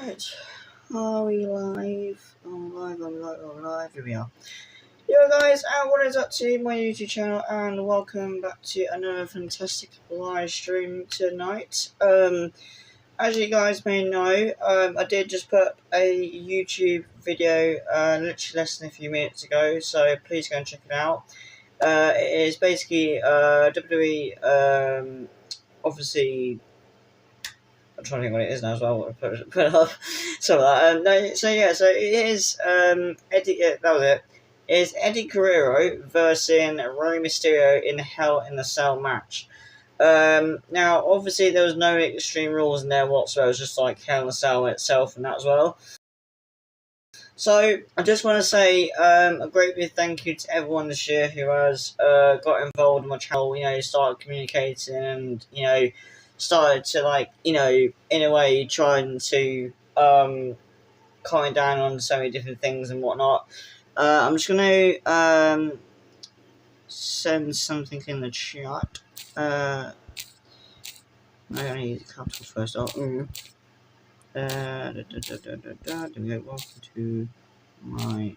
Right, are we live? I'm live, here we are. Yo guys, and what is up to my YouTube channel, and welcome back to another fantastic live stream tonight. As you guys may know, I did just put a YouTube video literally less than a few minutes ago, so please go and check it out. It is basically WWE, obviously. I'm trying to think what it is now as well. Put it up. So so it is Eddie. That was it. It's Eddie Guerrero versus Rey Mysterio in the Hell in a Cell match. Now, obviously, there was no extreme rules in there whatsoever. It was just like Hell in a Cell itself and that as well. So, I just want to say a great big thank you to everyone this year who has got involved in my channel, started communicating and, started to, in a way, trying to comment down on so many different things and whatnot. I'm just going to send something in the chat. I'm going to use the capital first. Welcome to my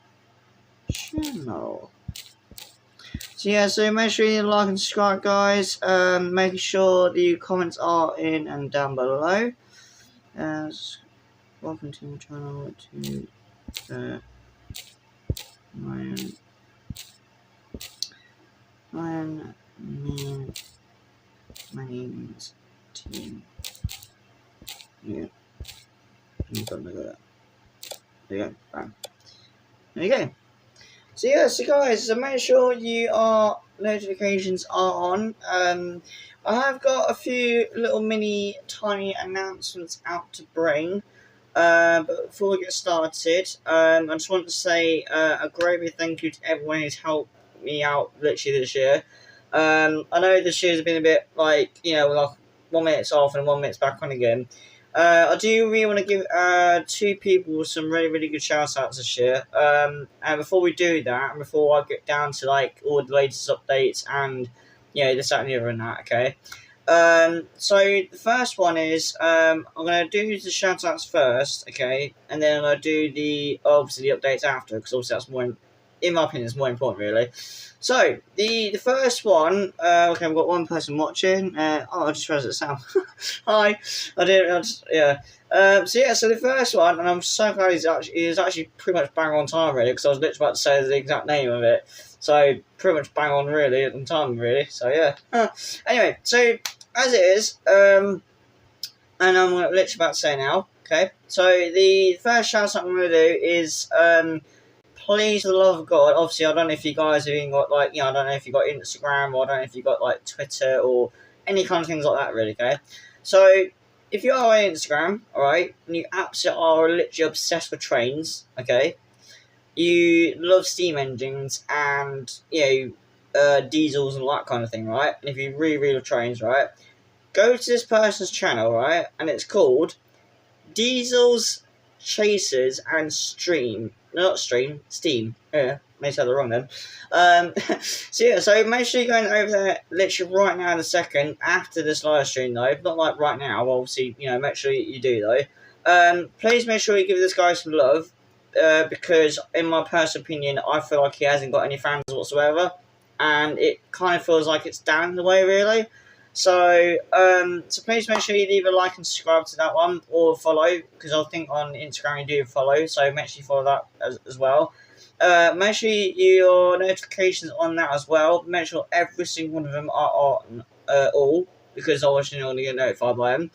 channel. So make sure you like and subscribe, guys. Make sure the comments are in and down below. Welcome to my channel, to RyanManUGamings team. Yeah, I'm gonna go that. There you go. Bam. There you go. So guys, so make sure your notifications are on. I have got a few little mini tiny announcements out to bring. But before we get started, I just want to say a great big thank you to everyone who's helped me out literally this year. I know this year's been a bit like 1 minute's off and 1 minute's back on again. I do really want to give two people some really good shout outs this year. And before we do that, and before I get down to all the latest updates and this, that, and the other and that, okay. So the first one is I'm gonna do the shout outs first, okay, and then I'm gonna do the updates after, because obviously that's more, in my opinion, is more important really. So the first one, okay, I've got one person watching. I just realised it's Sam. Hi, I didn't. So the first one, and I'm so glad he's actually pretty much bang on time really, because I was literally about to say the exact name of it. So pretty much bang on really on time really. So yeah. Anyway, so as it is, and I'm literally about to say now. Okay, so the first shout out I'm going to do is please, for the love of God, obviously, I don't know if you guys have even got, I don't know if you got Instagram, or I don't know if you got, Twitter, or any kind of things like that, really, okay? So, if you are on Instagram, alright, and you absolutely are literally obsessed with trains, okay? You love steam engines and, diesels and all that kind of thing, right? And if you really love trains, right? Go to this person's channel, right? And it's called Diesels, Chasers, and Steam. Yeah, may say that wrong then. So make sure you're going over there literally right now in a second after this live stream though. Not right now, obviously, make sure you do though. Please make sure you give this guy some love, because in my personal opinion, I feel like he hasn't got any fans whatsoever, and it kind of feels like it's down the way really. So please make sure you either like and subscribe to that one or follow, because I think on Instagram you do follow, so make sure you follow that as well. Make sure your notifications on that as well. Make sure every single one of them are on all, because I want you to get notified by them.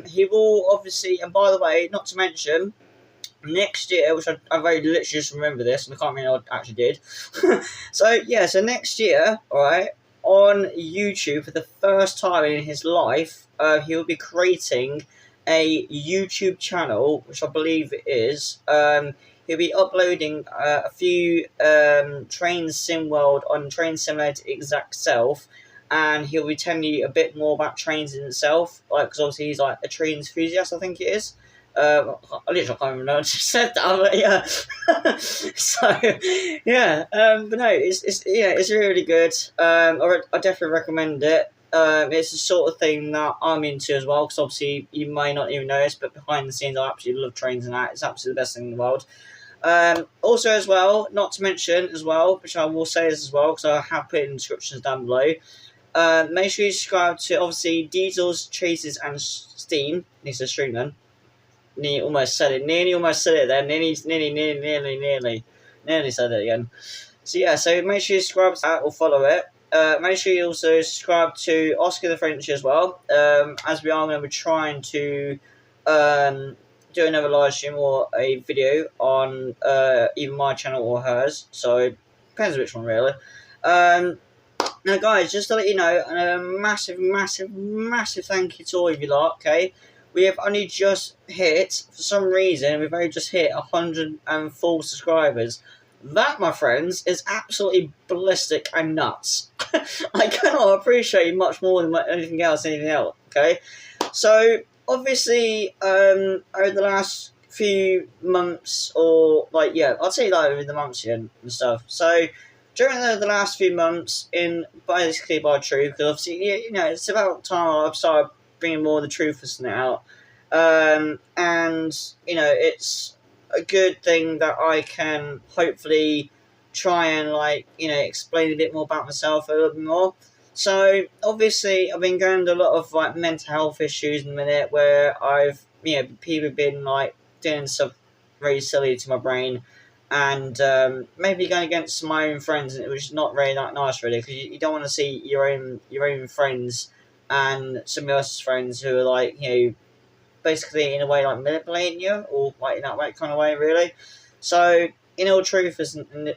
He will obviously, and by the way, not to mention, next year, which I very literally just remember this, and I can't remember I actually did. So next year, alright, on YouTube for the first time in his life, he will be creating a YouTube channel, which I believe it is. He'll be uploading a few Train Sim World on Train Simulator Exact Self, and he'll be telling you a bit more about trains in itself, because obviously he's a train enthusiast, I think it is. I literally can't remember what I just said that, but yeah. So yeah, but no, it's really good. I definitely recommend it. it's the sort of thing that I'm into as well, because obviously you may not even know this, but behind the scenes I absolutely love trains and that. It's absolutely the best thing in the world. Also as well, not to mention as well, which I will say this as well, because I have put it in the descriptions down below, make sure you subscribe to, obviously, Diesel's, Chases, and Steam. Needs to stream then. Nearly almost said it. Nearly then. Nearly said it again. So yeah, so make sure you subscribe to that or follow it. Make sure you also subscribe to Oscar the French as well, as we are going to be trying to do another live stream or a video on either my channel or hers, so depends which one really. Now guys, just to let you know, a massive thank you to all of you lot, okay? We have only just hit, for some reason, we've only just hit 104 subscribers. That, my friends, is absolutely ballistic and nuts. I cannot appreciate you much more than anything else, okay? So, obviously, over the last few months, or, like, yeah, I'll say like over the months and stuff. So, during the last few months, basically by truth, because obviously, you know, it's about time I've started bringing more of the truthers out. And, you know, it's a good thing that I can hopefully try and, like, you know, explain a bit more about myself a little bit more. So, obviously, I've been going to a lot of, like, mental health issues in a minute where I've, you know, people have been, like, doing stuff very silly to my brain and maybe going against my own friends, which is not really that nice, really, because you don't want to see your own friends and somebody else's friends who are, like, you know, basically in a way like manipulating you, or like in that way kind of way, really. So in all truth,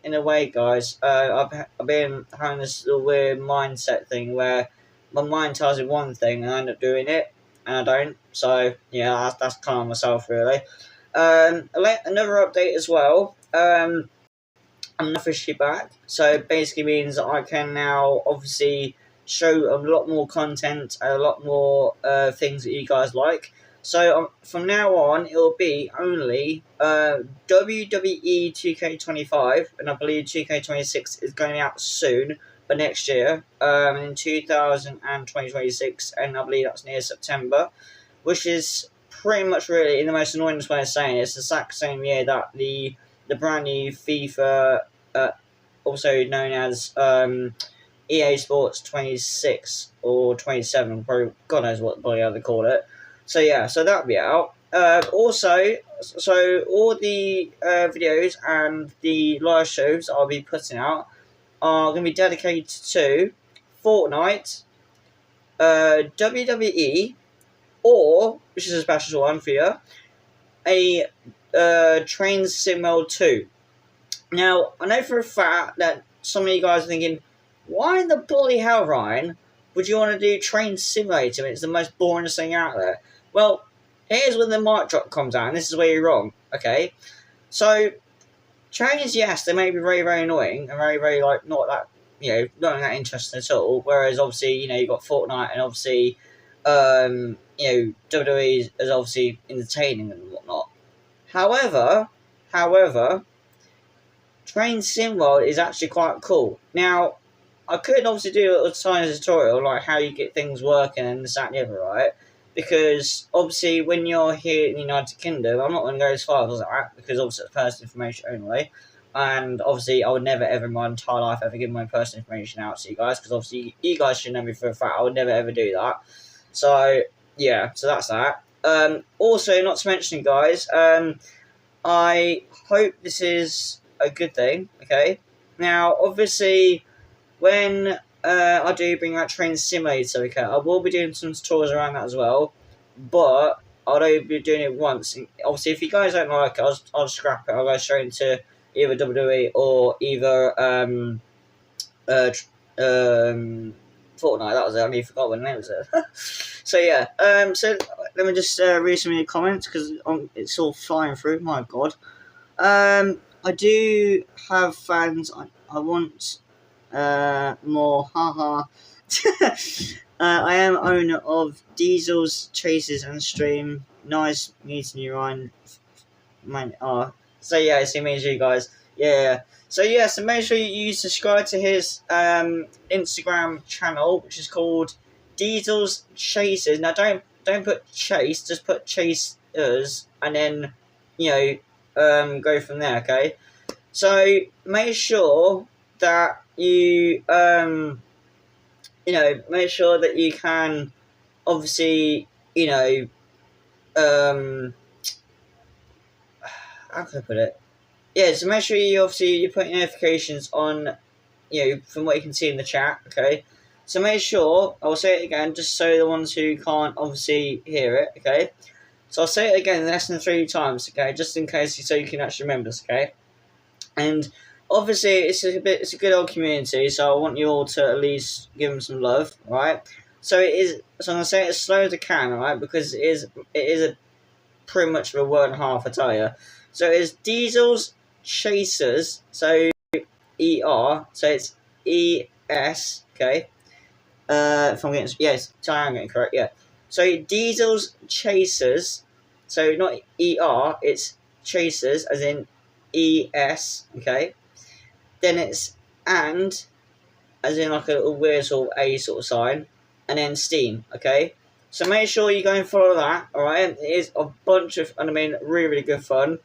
in a way, guys, I've been having this little weird mindset thing where my mind tells me one thing and I end up doing it, and I don't. So yeah, that's kind of myself, really. Another update as well. I'm officially back, so it basically means that I can now obviously show a lot more content and a lot more things that you guys like. So from now on, it will be only WWE 2K25, and I believe 2K26 is going out soon, but next year, in 2026, and I believe that's near September, which is pretty much really, in the most annoying way of saying it, it's the exact same year that the brand new FIFA, also known as EA Sports 26 or 27, probably God knows what the other call it. So yeah, so that'll be out. Also, so all the videos and the live shows I'll be putting out are going to be dedicated to Fortnite, WWE, or, which is a special one for you, a Train Sim World 2. Now, I know for a fact that some of you guys are thinking, why in the bloody hell, Ryan, would you want to do Train Simulator? It's the most boring thing out there. Well, here's when the mic drop comes out, and this is where you're wrong, okay? So, trains, yes, they may be very, very annoying, and very, very, like, not that, you know, not that interesting at all, whereas, obviously, you know, you've got Fortnite, and obviously, you know, WWE is obviously entertaining and whatnot. However, Train Sim World is actually quite cool. Now, I could obviously do a little tiny tutorial, like how you get things working and this, that, and the other, right? Because, obviously, when you're here in the United Kingdom, I'm not going to go as far as that, because, obviously, it's personal information only. And, obviously, I would never, ever in my entire life, ever give my personal information out to you guys, because, obviously, you guys should know me for a fact. I would never, ever do that. So, yeah, so that's that. Also, not to mention, guys, I hope this is a good thing, okay? Now, obviously, when I do bring out Train Simulator, okay, I will be doing some tutorials around that as well, but I'll only be doing it once. And obviously, if you guys don't like it, I'll scrap it. I'll go straight into either WWE or either Fortnite. That was it. I nearly forgot what the name was. So yeah, so let me just read some of your comments, because it's all flying through. My God. I do have fans. I want more. Haha. I am owner of Diesel's, Chases, and Stream. Nice meeting you, Ryan. So yeah, it's means you guys. Yeah. So yeah, so make sure you subscribe to his Instagram channel, which is called Diesel's Chasers. Now don't put Chase, just put Chasers, and then go from there. Okay, so make sure that you make sure that you can obviously how can I put it? Yeah, so make sure you put notifications on, from what you can see in the chat, okay? So make sure, I'll say it again, just so the ones who can't obviously hear it, okay? So I'll say it again less than 3 times, okay? Just in case, so you can actually remember this, okay? And obviously, it's a good old community, so I want you all to at least give them some love, right? So I'm gonna say it as slow as I can, right? Because it is a pretty much of a word and a half, I tell you. So it's Diesel's Chasers, so ER, so it's ES, okay? If I'm getting, yes, I'm getting correct, yeah. So Diesel's Chasers, so not ER, it's Chasers, as in ES, okay? Then it's and, as in like a little weird sort of A sort of sign, and then Steam, okay? So make sure you go and follow that, alright? It is a bunch of, really, really good fun.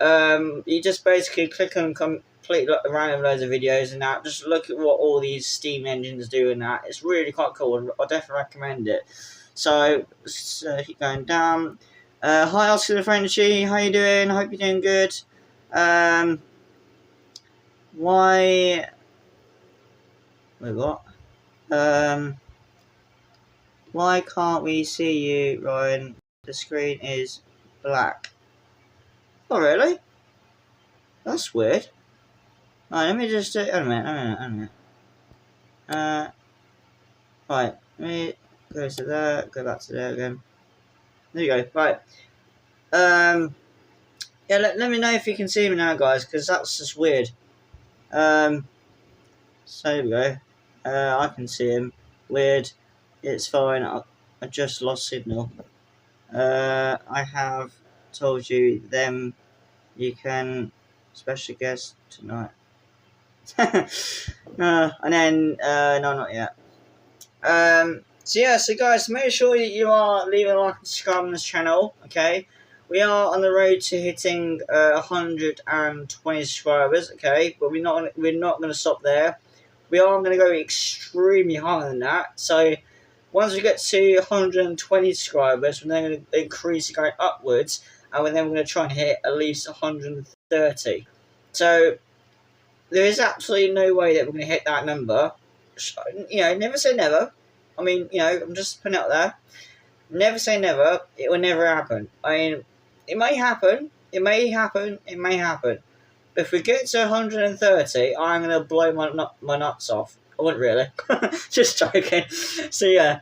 You just basically click on complete random loads of videos and that. Just look at what all these Steam engines do and that. It's really quite cool. I definitely recommend it. So keep going down. Hi Oscar Frenchy, how you doing? Hope you're doing good. Why? Wait, what? Why can't we see you, Ryan? The screen is black. Oh, really? That's weird. Right, let me just do it. A minute. Right, let me go to there, go back to there again. There you go. Right. Yeah, let me know if you can see me now, guys, because that's just weird. So there we go. I can see him. Weird. It's fine. I just lost signal. I have told you them. You can special guest tonight. And then no, not yet. So yeah, so guys, make sure you are leaving a like and subscribe on this channel. Okay, we are on the road to hitting 120 subscribers. Okay, but we're not going to stop there. We are going to go extremely higher than that. So once we get to 120 subscribers, we're then going to increase it going upwards, and then we're going to try and hit at least 130. So there is absolutely no way that we're going to hit that number. Never say never. I mean, I'm just putting it out there. Never say never. It will never happen. I mean, it may happen. It may happen. It may happen. But if we get to 130, I'm going to blow my nuts off. I wouldn't really. Just joking. So, yeah.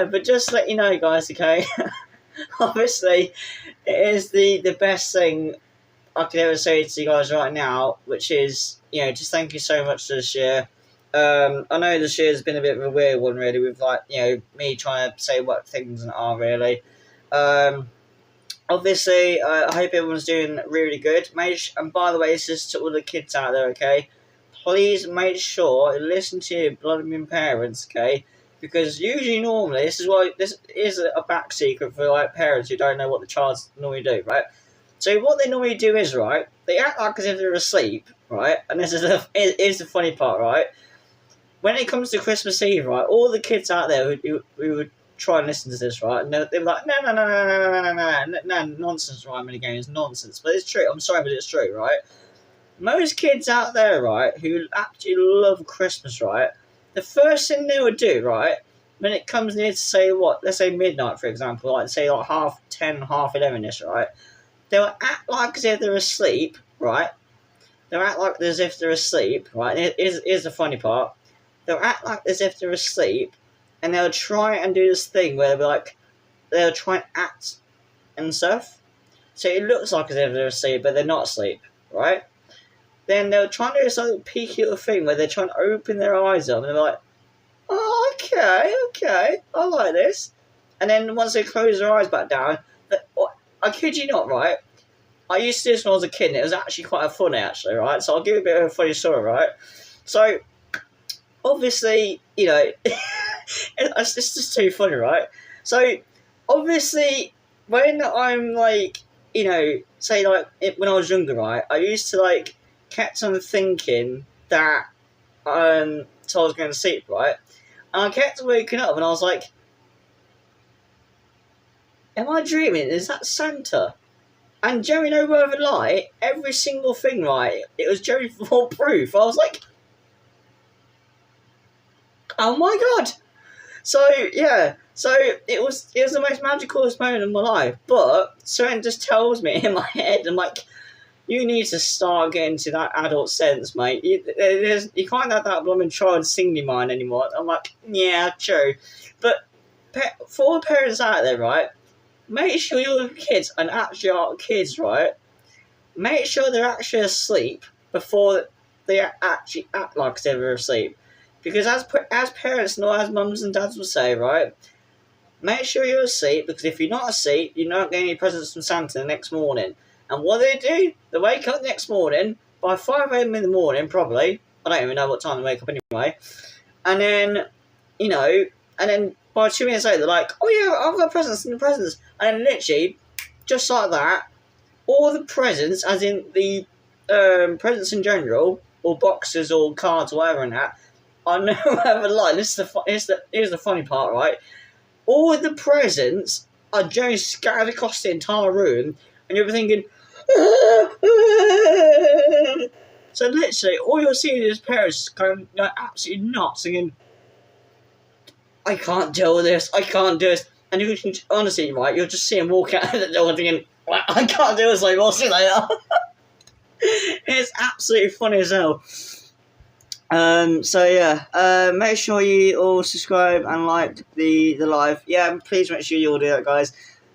But just to let you know, guys, okay? Obviously, it is the best thing I could ever say to you guys right now, which is, just thank you so much for this year. I know this year has been a bit of a weird one, really, with, me trying to say what things are, really. Obviously, I hope everyone's doing really good. And by the way, this is to all the kids out there, okay? Please make sure you listen to your bloody parents, okay? Because normally, this is a back secret for, parents who don't know what the child's normally do, right? So what they normally do is, right, they act like as if they're asleep, right? And this is the funny part, right? When it comes to Christmas Eve, right, all the kids out there who would try and listen to this, right, and they're like, no, nonsense, RyanManUGamings, nonsense. But it's true. I'm sorry, but it's true, right? Most kids out there, right, who absolutely love Christmas, right, the first thing they would do, right, when it comes near to say let's say midnight, for example, like say 10:30, 11ish, right, they'll act like as if they're asleep, right? They'll act like as if they're asleep, right? Here's the funny part. They'll act like as if they're asleep, and they'll try and do this thing where they'll try and act and stuff. So it looks like as if they're asleep, but they're not asleep, right? Then they'll try and do this little peaky little thing where they're trying to open their eyes up, and they're like, oh, okay, I like this. And then once they close their eyes back down, I kid you not, right? I used to do this when I was a kid, and it was actually quite funny, actually, right? So I'll give you a bit of a funny story, right? So, obviously, It's just too funny, right? So obviously, when I'm like, say like when I was younger, right, I used to like kept on thinking that so I was going to sleep, right, and I kept waking up, and I was like, am I dreaming? Is that Santa? And Jerry, no word of a lie, every single thing, right, it was Jerry for proof. I was like, oh my god! So yeah, so it was the most magical moment of my life. But something just tells me in my head, I'm like, you need to start getting to that adult sense, mate. You can't have that blooming child singing mind anymore. I'm like, yeah, true. But for all the parents out there, right, make sure your kids, and actually are kids, right, make sure they're actually asleep before they actually act like they were asleep. Because as parents, not as mums and dads will say, right, make sure you're asleep, because if you're not asleep, you're not getting any presents from Santa the next morning. And what do? They wake up the next morning, by 5 a.m. in the morning, probably. I don't even know what time they wake up anyway. And then, and then by 2 minutes later, they're like, oh yeah, I've got presents and the presents. And then literally, just like that, all the presents, as in the presents in general, or boxes or cards or whatever and that, I know whatever lie. Here's the funny part, right? All the presents are just scattered across the entire room, and you'll be thinking, so literally, all you're seeing is parents going absolutely nuts, singing, I can't deal with this, I can't do this. And you can, honestly, right, you'll just see them walk out of the door thinking, I can't do this anymore, see you later. It's absolutely funny as hell. So yeah, make sure you all subscribe and like the live. Yeah, please make sure you all do that, guys.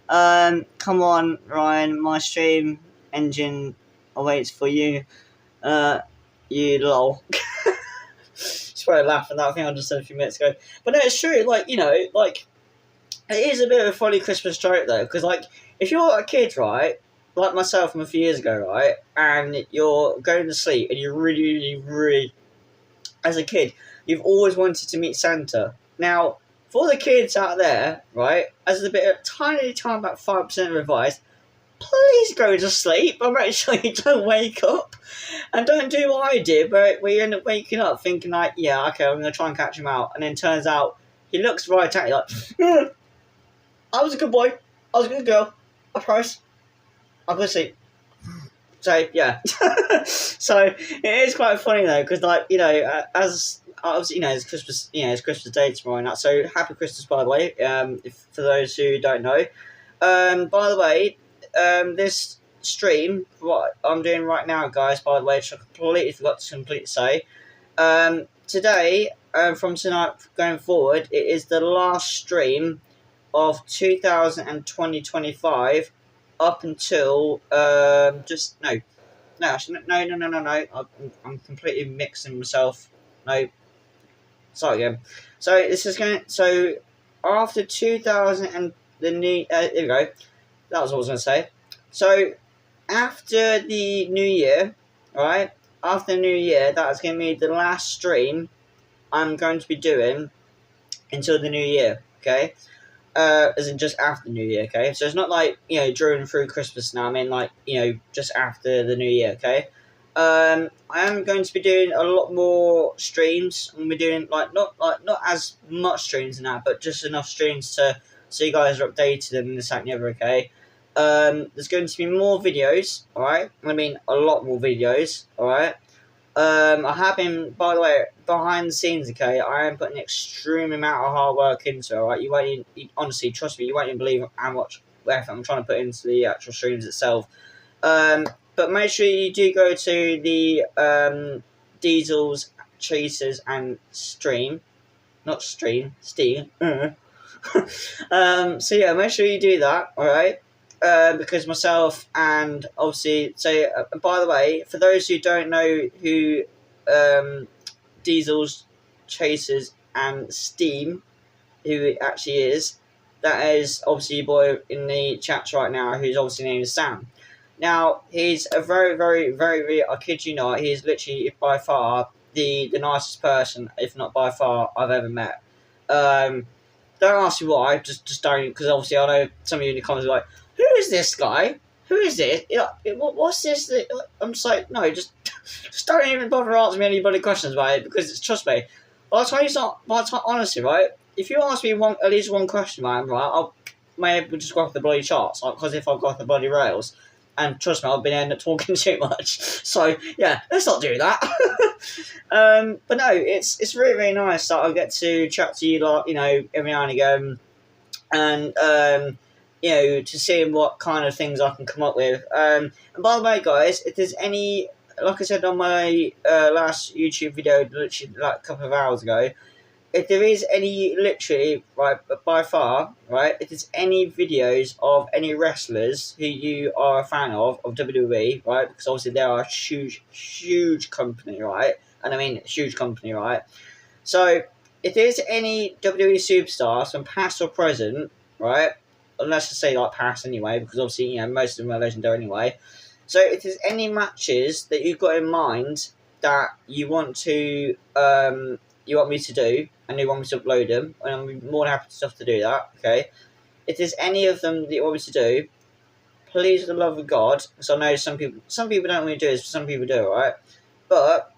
Come on, Ryan, my stream engine awaits for you. You lol. Just very laughing at that thing I just said a few minutes ago. But no, it's true. Like, it is a bit of a funny Christmas joke though, because like if you're a kid, right, like myself from a few years ago, right, and you're going to sleep and you really, as a kid, you've always wanted to meet Santa. Now, for the kids out there, right, as a bit of tiny, about 5% of advice, please go to sleep and make sure you don't wake up. And don't do what I did, where you end up waking up thinking like, yeah, okay, I'm going to try and catch him out. And then turns out, he looks right at you like, I was a good boy, I was a good girl, I promise, I'm going to sleep. So yeah, so it is quite funny though, because like as obviously it's Christmas, it's Christmas Day tomorrow night. So happy Christmas, by the way. If for those who don't know, by the way, this stream, what I'm doing right now, guys. By the way, which I completely forgot to say, today, from tonight going forward, it is the last stream of 2025. Up until no, I'm completely mixing myself. No, start again. So this is going. So after 2000 and the new, here we go. That was what I was going to say. So after the new year, right? After the new year, that is going to be the last stream I'm going to be doing until the new year. Okay. As in just after the New Year, okay? So it's not like, during and through Christmas now, I mean like, just after the New Year, okay? I am going to be doing a lot more streams. I'm going to be doing, not as much streams and that, but just enough streams so you guys are updated and this, that, and the other, okay? There's going to be more videos, alright? I mean, a lot more videos, alright? I have been, by the way, behind the scenes, okay, I am putting an extreme amount of hard work into it, alright? You won't even, honestly, trust me, you won't even believe how much effort I'm trying to put into the actual streams itself. But make sure you do go to the Diesels, Chasers, and Steam. So yeah, make sure you do that, alright? Because myself and obviously, so by the way, for those who don't know who Diesels, Chasers, and Steam, who it actually is, that is obviously your boy in the chat right now, who's obviously named Sam. Now, he's a very, very, very, very, I kid you not, he is literally by far the nicest person, if not by far, I've ever met. Don't ask me why. Just don't, because obviously I know some of you in the comments are like, "Who is this guy? Who is this? What's this?" I'm just like, no, just don't even bother asking me anybody questions about it, because trust me, by the time, honestly, right? If you ask me at least one question, man, right, I'll maybe just go off the bloody charts, because if I've got the bloody rails. And trust me, I've been ending up talking too much. So yeah, let's not do that. But no, it's really, really nice that I get to chat to you lot, every now and again, and to see what kind of things I can come up with. And by the way, guys, if there's any, like I said on my last YouTube video, literally like a couple of hours ago, if there is any, literally, right, by far, right, if there's any videos of any wrestlers who you are a fan of WWE, right, because obviously they are a huge, huge company, right, and I mean huge company, right, so if there's any WWE superstars from past or present, right, and let's just say like past anyway, because obviously, most of them are legendary anyway, so if there's any matches that you've got in mind that you want to, you want me to do, and you want me to upload them, and I'm more than happy to do that, okay? If there's any of them that you want me to do, please, for the love of God, because I know some people don't want to do this, some people do, right? But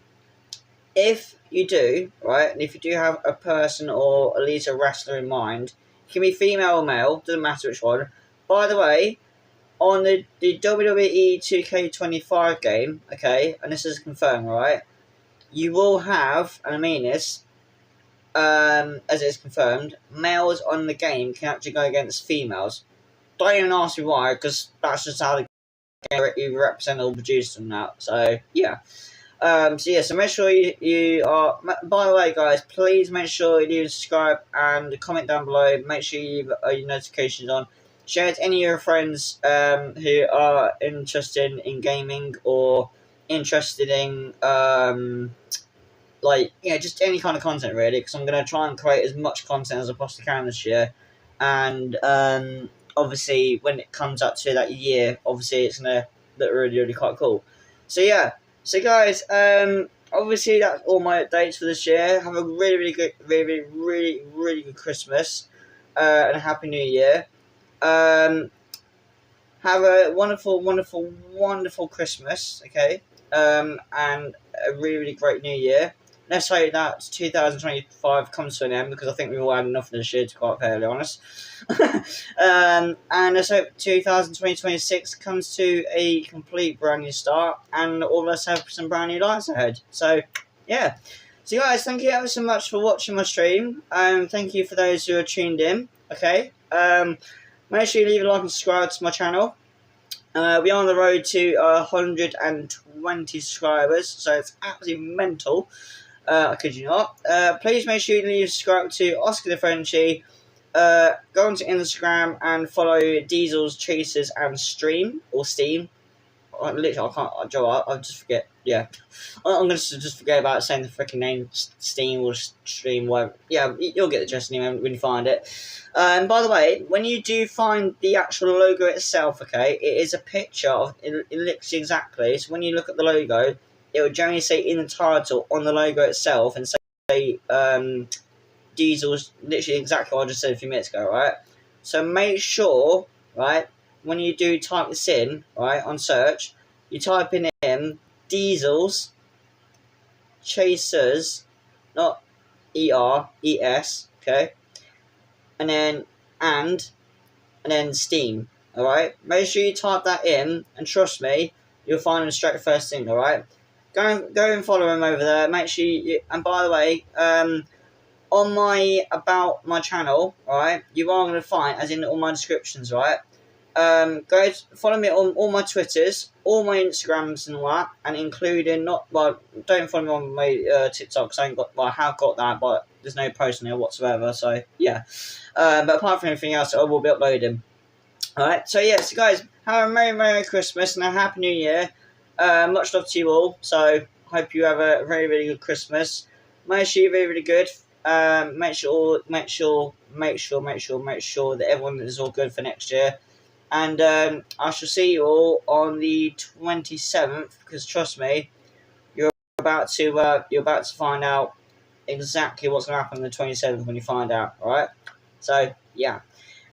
if you do, right, and if you do have a person or at least a wrestler in mind, it can be female or male, doesn't matter which one. By the way, on the WWE 2K25 game, okay, and this is confirmed, right, you will have, and I mean this, as it's confirmed, males on the game can actually go against females. Don't even ask me why, because that's just how the game represent or produce them now. So yeah. So make sure you are. By the way, guys, please make sure you subscribe and comment down below. Make sure you have your notifications on. Share it to any of your friends who are interested in gaming or interested in just any kind of content really, because I'm going to try and create as much content as I possibly can this year, and obviously when it comes up to that year, obviously it's going to look really, really quite cool. So yeah, so guys, obviously that's all my updates for this year. Have a really, really good, really, really, really good Christmas, and a happy New Year. Have a wonderful, wonderful, wonderful Christmas, okay, and a really, really great New Year. Let's hope that 2025 comes to an end, because I think we've all had enough of this year, to be quite fairly honest. And let's hope 2026 comes to a complete brand new start, and all of us have some brand new lives ahead. So, yeah. So, guys, thank you ever so much for watching my stream. Thank you for those who are tuned in, okay? Make sure you leave a like and subscribe to my channel. We're on the road to 120 subscribers, so it's absolutely mental. I kid you not. Please make sure you subscribe to Oscar the Frenchie. Go onto Instagram and follow Diesel's Chasers and Steam. Literally, I can't. Joe, I'll just forget. Yeah, I'm gonna just forget about saying the freaking name, Steam or Stream. Whatever. Yeah, you'll get the gist anyway when you find it. And by the way, when you do find the actual logo itself, okay, it is a picture of it looks exactly. So when you look at the logo, it will generally say in the title on the logo itself, and say Diesel's, literally exactly what I just said a few minutes ago, right? So make sure, right, when you do type this in, right, on search, you type in Diesel's Chasers, not ERES, okay, and then Steam, alright? Make sure you type that in, and trust me, you'll find them straight first thing, alright? Go and follow him over there. Make sure you, and by the way, on my about my channel, right, you are going to find, as in all my descriptions, right, go follow me on all my Twitters, all my Instagrams and all that, and including, don't follow me on my TikTok, because I have got that, but there's no post on there whatsoever, so yeah. But apart from everything else, I will be uploading. Alright, so yeah, so guys, have a Merry Christmas and a Happy New Year. Much love to you all, so hope you have a very, very good Christmas. Make sure you're really, really good. Make sure that everyone is all good for next year. And I shall see you all on the 27th, because trust me, you're about to find out exactly what's going to happen on the 27th when you find out, alright? So, yeah.